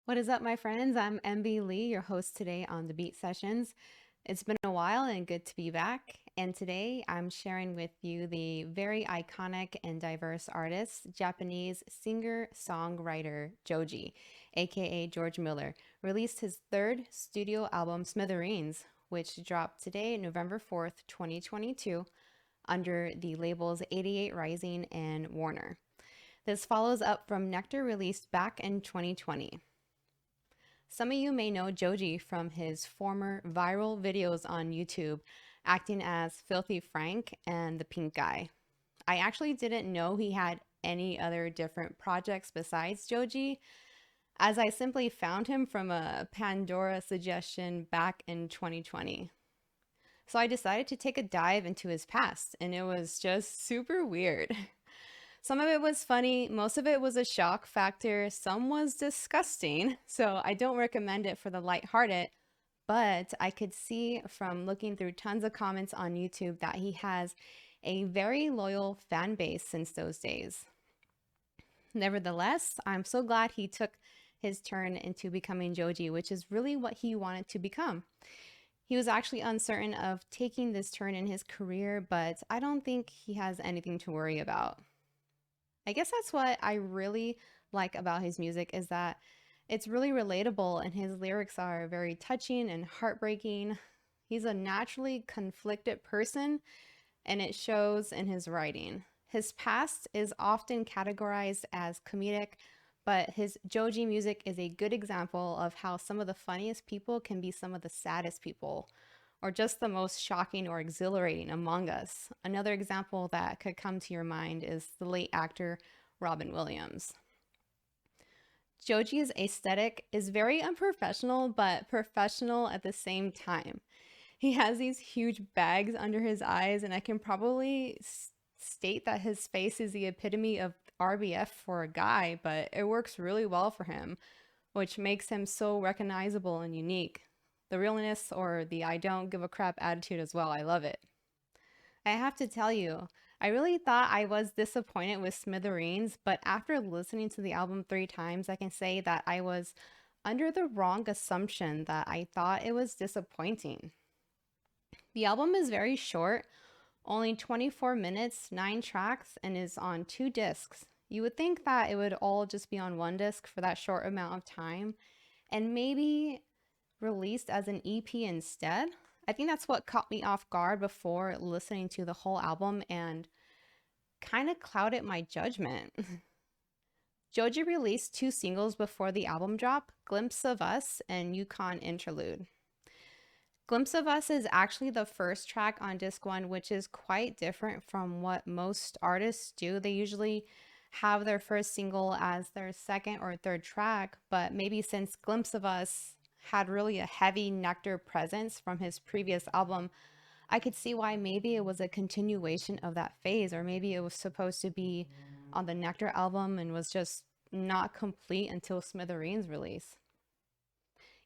What is up, my friends? I'm MB Lee, your host today on the Beat Sessions. It's been a while and good to be back. And today I'm sharing with you the very iconic and diverse artist, Japanese singer-songwriter Joji, aka George Miller, released his third studio album, Smithereens, which dropped today, November 4th, 2022, under the labels 88 Rising and Warner. This follows up from Nectar, released back in 2020. Some of you may know Joji from his former viral videos on YouTube, acting as Filthy Frank and the Pink Guy. I actually didn't know he had any other different projects besides Joji, as I simply found him from a Pandora suggestion back in 2020. So I decided to take a dive into his past, and it was just super weird. Some of it was funny, most of it was a shock factor, some was disgusting, so I don't recommend it for the lighthearted, but I could see from looking through tons of comments on YouTube that he has a very loyal fan base since those days. Nevertheless, I'm so glad he took his turn into becoming Joji, which is really what he wanted to become. He was actually uncertain of taking this turn in his career, but I don't think he has anything to worry about. I guess that's what I really like about his music is that it's really relatable and his lyrics are very touching and heartbreaking. He's a naturally conflicted person and it shows in his writing. His past is often categorized as comedic, but his Joji music is a good example of how some of the funniest people can be some of the saddest people, or just the most shocking or exhilarating among us. Another example that could come to your mind is the late actor Robin Williams. Joji's aesthetic is very unprofessional, but professional at the same time. He has these huge bags under his eyes, and I can probably state that his face is the epitome of RBF for a guy, but it works really well for him, which makes him so recognizable and unique. The realness or the I don't give a crap attitude as well. I love it. I have to tell you, I really thought I was disappointed with Smithereens, but after listening to the album 3 times, I can say that I was under the wrong assumption that I thought it was disappointing. The album is very short, only 24 minutes, 9 tracks, and is on 2 discs. You would think that it would all just be on 1 disc for that short amount of time, and maybe released as an EP instead. I think that's what caught me off guard before listening to the whole album and kind of clouded my judgment. Joji released 2 singles before the album drop, Glimpse of Us and Yukon Interlude. Glimpse of Us is actually the first track on disc 1, which is quite different from what most artists do. They usually have their first single as their second or third track, but maybe since Glimpse of Us had really a heavy Nectar presence from his previous album, I could see why maybe it was a continuation of that phase, or maybe it was supposed to be on the Nectar album and was just not complete until Smithereens release.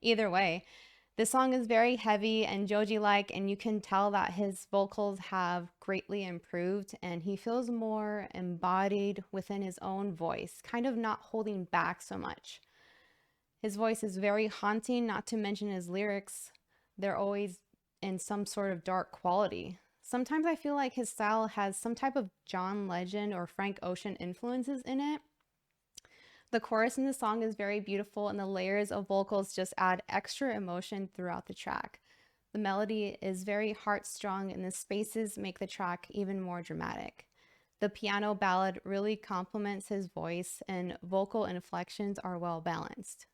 Either way, this song is very heavy and Joji-like, and you can tell that his vocals have greatly improved and he feels more embodied within his own voice, kind of not holding back so much. His voice is very haunting, not to mention his lyrics. They're always in some sort of dark quality. Sometimes I feel like his style has some type of John Legend or Frank Ocean influences in it. The chorus in the song is very beautiful and the layers of vocals just add extra emotion throughout the track. The melody is very heartstrong and the spaces make the track even more dramatic. The piano ballad really complements his voice and vocal inflections are well balanced.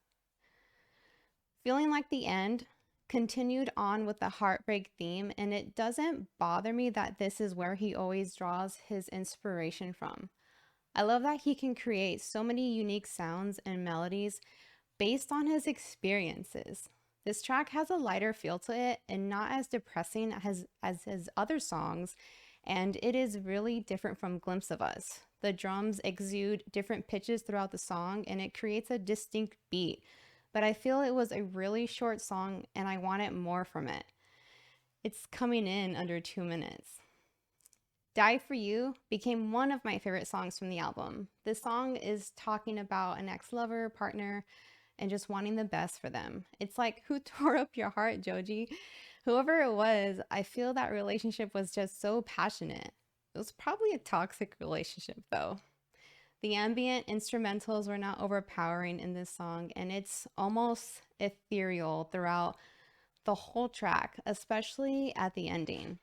Feeling Like the End continued on with the heartbreak theme, and it doesn't bother me that this is where he always draws his inspiration from. I love that he can create so many unique sounds and melodies based on his experiences. This track has a lighter feel to it and not as depressing as his other songs, and it is really different from Glimpse of Us. The drums exude different pitches throughout the song, and it creates a distinct beat, but I feel it was a really short song and I wanted more from it. It's coming in under 2 minutes. Die For You became one of my favorite songs from the album. This song is talking about an ex-lover, partner, and just wanting the best for them. It's like, who tore up your heart, Joji? Whoever it was, I feel that relationship was just so passionate. It was probably a toxic relationship, though. The ambient instrumentals were not overpowering in this song, and it's almost ethereal throughout the whole track, especially at the ending.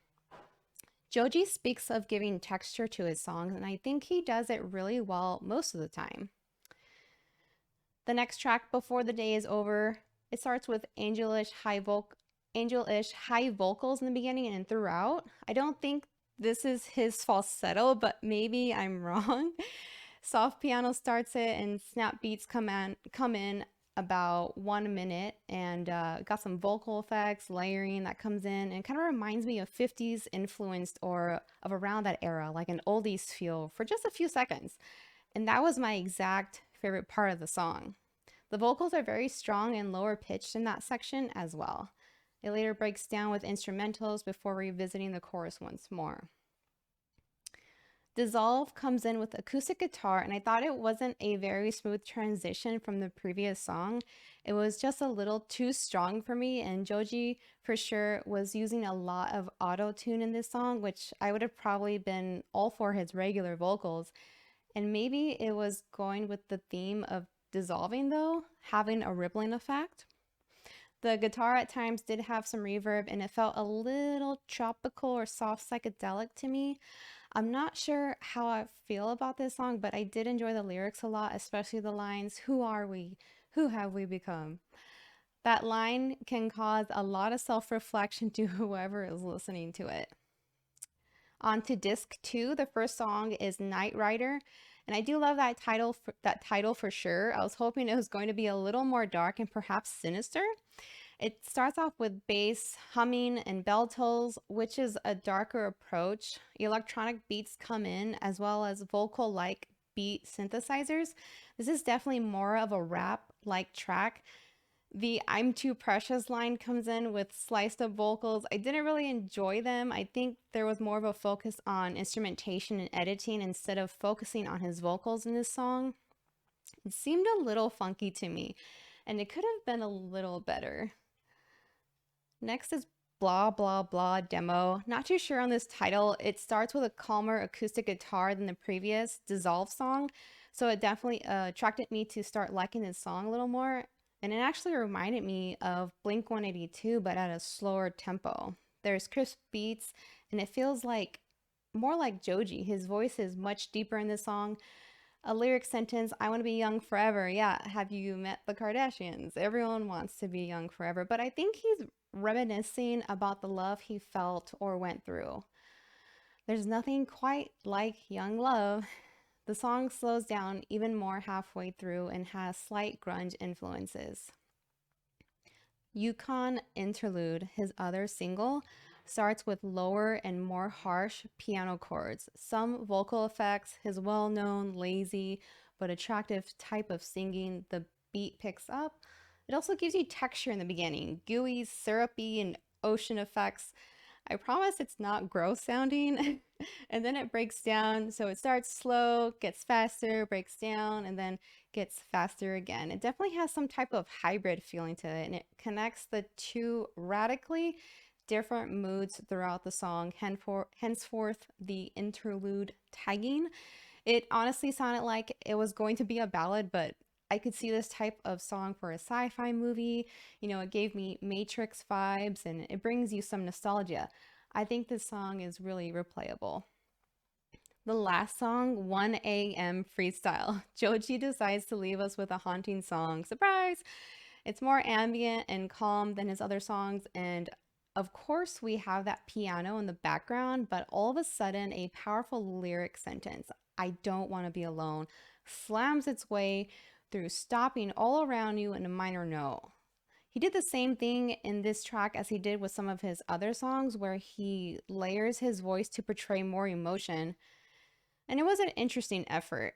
Joji speaks of giving texture to his songs, and I think he does it really well most of the time. The next track, Before the Day is Over, it starts with angelish high vocals in the beginning and throughout. I don't think this is his falsetto, but maybe I'm wrong. Soft piano starts it and snap beats come in about 1 minute, and got some vocal effects, layering that comes in, and kind of reminds me of 50s influenced or of around that era, like an oldies feel for just a few seconds. And that was my exact favorite part of the song. The vocals are very strong and lower pitched in that section as well. It later breaks down with instrumentals before revisiting the chorus once more. Dissolve comes in with acoustic guitar, and I thought it wasn't a very smooth transition from the previous song. It was just a little too strong for me, and Joji for sure was using a lot of auto tune in this song, which I would have probably been all for his regular vocals. And maybe it was going with the theme of dissolving, though, having a rippling effect. The guitar at times did have some reverb, and it felt a little tropical or soft psychedelic to me. I'm not sure how I feel about this song, but I did enjoy the lyrics a lot, especially the lines, "Who are we? Who have we become?" That line can cause a lot of self-reflection to whoever is listening to it. On to disc 2, the first song is Night Rider, and I do love that title for sure. I was hoping it was going to be a little more dark and perhaps sinister. It starts off with bass humming and bell tolls, which is a darker approach. Electronic beats come in as well as vocal-like beat synthesizers. This is definitely more of a rap-like track. The "I'm too precious" line comes in with sliced up vocals. I didn't really enjoy them. I think there was more of a focus on instrumentation and editing instead of focusing on his vocals in this song. It seemed a little funky to me, and it could have been a little better. Next is Blah Blah Blah Demo. Not too sure on this title. It starts with a calmer acoustic guitar than the previous Dissolve song, so it definitely attracted me to start liking this song a little more. And it actually reminded me of Blink 182, but at a slower tempo. There's crisp beats, and it feels like more like Joji. His voice is much deeper in this song. A lyric sentence, "I want to be young forever." Yeah, have you met the Kardashians? Everyone wants to be young forever, but I think he's reminiscing about the love he felt or went through. There's nothing quite like young love. The song slows down even more halfway through and has slight grunge influences. Yukon Interlude, his other single, starts with lower and more harsh piano chords, some vocal effects, his well-known, lazy, but attractive type of singing the beat picks up. It also gives you texture in the beginning, gooey, syrupy, and ocean effects. I promise it's not gross sounding. And then it breaks down. So it starts slow, gets faster, breaks down, and then gets faster again. It definitely has some type of hybrid feeling to it, and it connects the two radically different moods throughout the song, henceforth the interlude tagging. It honestly sounded like it was going to be a ballad, but I could see this type of song for a sci-fi movie. It gave me Matrix vibes, and it brings you some nostalgia. I think this song is really replayable. The last song, 1 a.m. Freestyle. Joji decides to leave us with a haunting song. Surprise! It's more ambient and calm than his other songs, and of course we have that piano in the background, but all of a sudden a powerful lyric sentence, "I don't want to be alone," slams its way through, stopping all around you in a minor note. He did the same thing in this track as he did with some of his other songs, where he layers his voice to portray more emotion, and it was an interesting effort.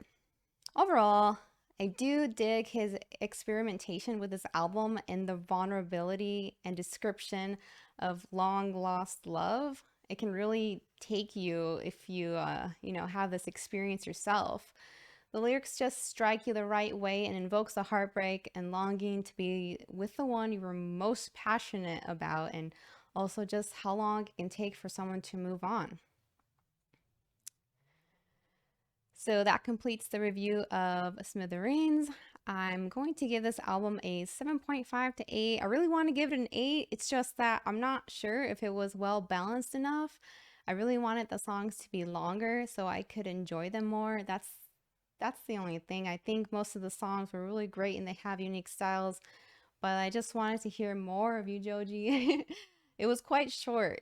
Overall, I do dig his experimentation with this album and the vulnerability and description of long lost love. It can really take you if you have this experience yourself. The lyrics just strike you the right way and invokes the heartbreak and longing to be with the one you were most passionate about, and also just how long it can take for someone to move on. So that completes the review of Smithereens. I'm going to give this album a 7.5 to 8. I really want to give it an 8. It's just that I'm not sure if it was well balanced enough. I really wanted the songs to be longer so I could enjoy them more. That's the only thing. I think most of the songs were really great and they have unique styles, but I just wanted to hear more of you, Joji. It was quite short.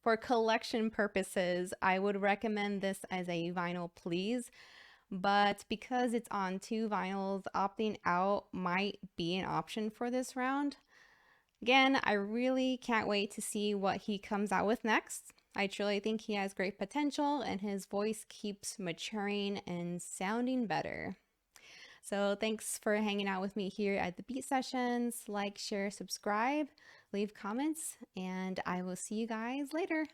For collection purposes, I would recommend this as a vinyl, please. But because it's on two vinyls, opting out might be an option for this round. Again, I really can't wait to see what he comes out with next. I truly think he has great potential and his voice keeps maturing and sounding better. So thanks for hanging out with me here at the Beat Sessions. Like, share, subscribe, leave comments, and I will see you guys later.